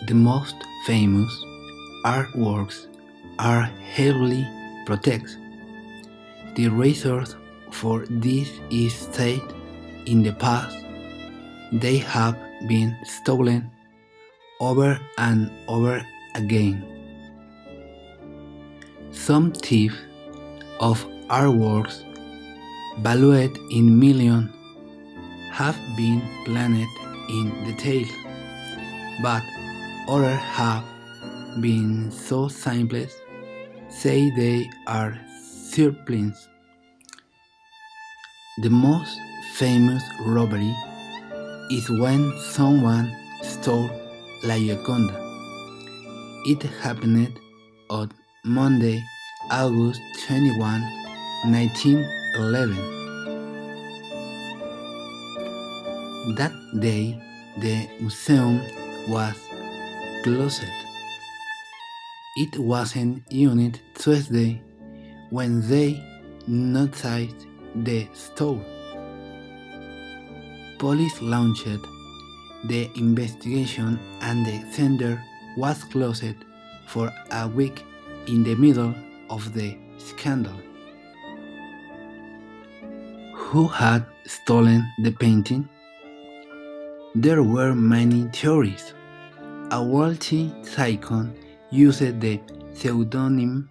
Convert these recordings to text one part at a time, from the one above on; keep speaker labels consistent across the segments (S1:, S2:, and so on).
S1: The most famous artworks are heavily protected. The reason for this is that in the past they have been stolen over and over again. Some thieves of artworks valued in millions have been planned in detail, but others have been so simple, say they are surplus. The most famous robbery is when someone stole La Gioconda. It happened on Monday, August 21, 1911. That day, the museum was closed. It wasn't until Tuesday when they noticed the store. Police launched the investigation and the center was closed for a week in the middle of the scandal. Who had stolen the painting? There were many theories. A wealthy tycoon used the pseudonym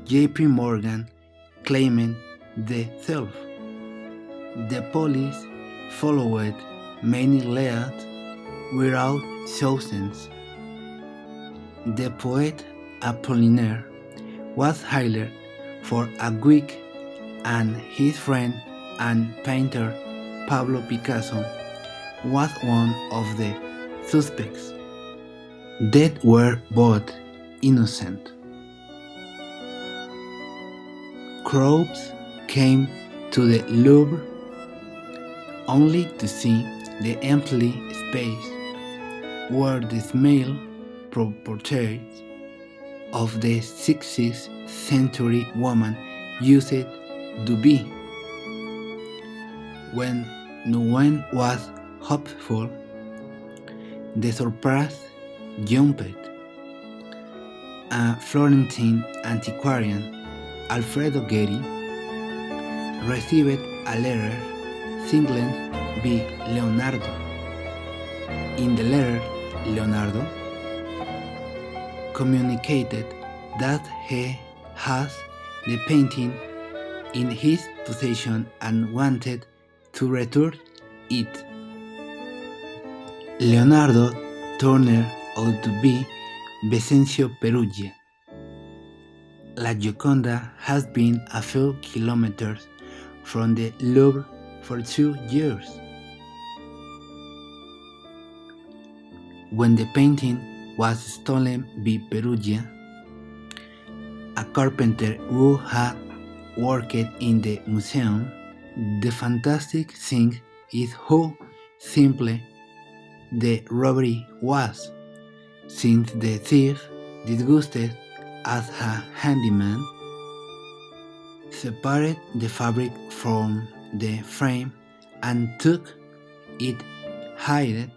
S1: J.P. Morgan, claiming the theft. The police followed many leads without success. The poet Apollinaire was hired for a week, and his friend and painter Pablo Picasso was one of the suspects. They were both innocent. Crowds came to the Louvre only to see the empty space where the small portraits of the 16th century woman used to be. When no one was hopeful, the surprise jumped. A Florentine antiquarian, Alfredo Ghetti, received a letter signed by Leonardo. In the letter, Leonardo communicated that he has the painting in his possession and wanted to return it. Leonardo turned out to be Vincenzo Perugia. La Gioconda has been a few kilometers from the Louvre for 2 years. When the painting was stolen by Perugia, a carpenter who had worked in the museum, the fantastic thing is how simple the robbery was, since the thief, disguised as a handyman, separated the fabric from the frame and took it hid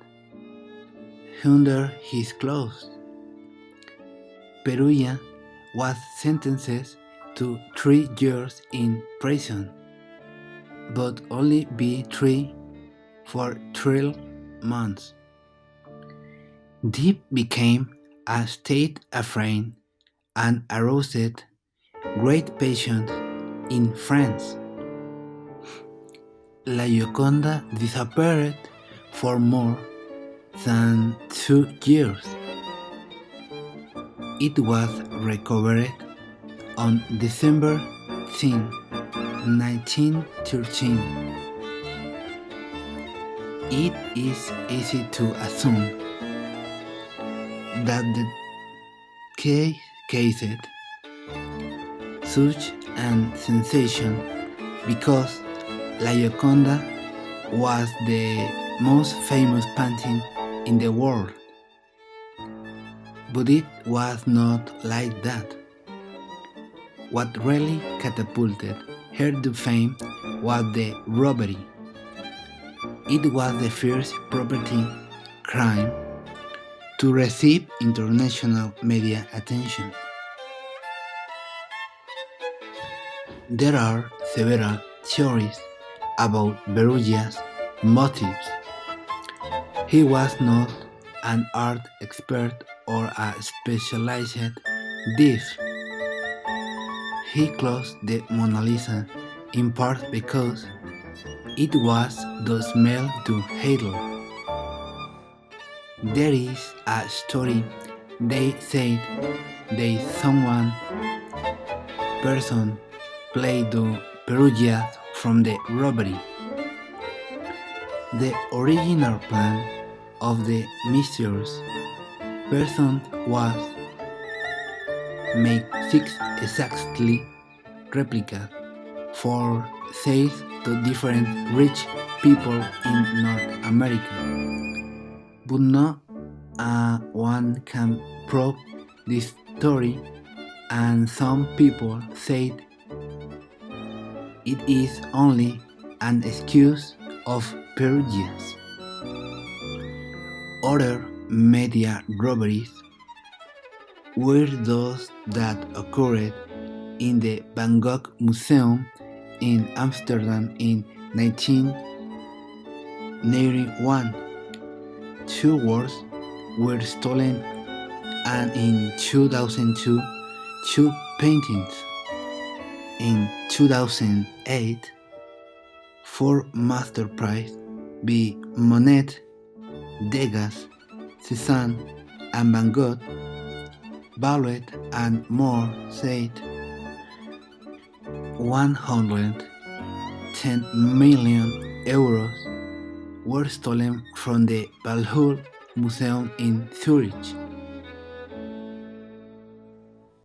S1: under his clothes. Perugia was sentenced to 3 years in prison, but only be 3 for 12 months. This became a state affair and aroused great passion in France. La Gioconda disappeared for more than 2 years. It was recovered on December 10, 1913. It is easy to assume that the case caused such a sensation because La Gioconda was the most famous painting in the world. But it was not like that. What really catapulted her to fame was the robbery. It was the first property crime to to receive international media attention. There are several theories about Berrugia's motives. He was not an art expert or a specialized thief. He closed the Mona Lisa in part because it was the smell to Hitler. There is a story they said they someone person played the Perugia from the robbery. The original plan of the mysterious person was make 6 exactly replicas for sale to different rich people in North America. But no one can prove this story, and some people said it is only an excuse of Perugians. Other media robberies were those that occurred in the Van Gogh Museum in Amsterdam in 1991. 2 works were stolen, and in 2002, 2 paintings. In 2008, 4 masterpieces by Monet, Degas, Cézanne, and Van Gogh, valued and more said 110 million euros were stolen from the Valhall Museum in Zurich.